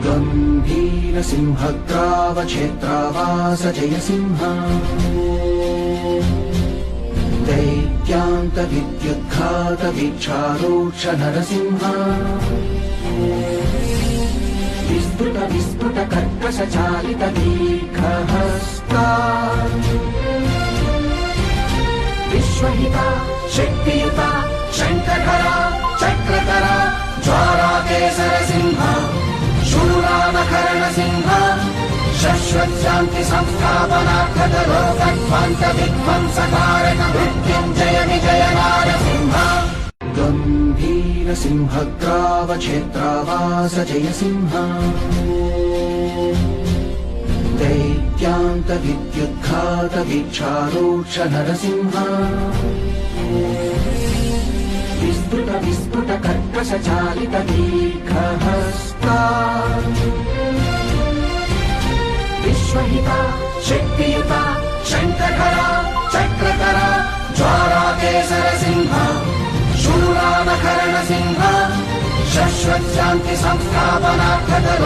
गम्भीरसिंहग्रावक्षेत्रावास Jaisingh दैत्यान्तविद्युद्घातवीक्षारोक्ष Narasimha विस्फुटकर्कशचालितदीर्घहस्ता विश्वहिता शक्तियुता शङ्खधरा चक्रधरा ज्वालाकेसरसिंह शूलामकरणसिंह शश्वत्शान्ति संस्थापनार्थदलोकध्वान्तविध्वंसकारक Mrityunjay Vijay Narsingh गम्भीरसिंहग्रावक्षेत्रावास Jaisingh दैत्यान्तविद्युद्घातवीक्षारोक्ष Narasimha विस्फुटकर्कशचालितदीर्घहस्ता विश्वहिता शक्तियुता शङ्खधरा चक्रधरा ज्वालाकेसरसिंह शूलामकरणसिंह शश्वत्शान्ति संस्थापनार्थदलोकध्वान्तविध्वंसकारक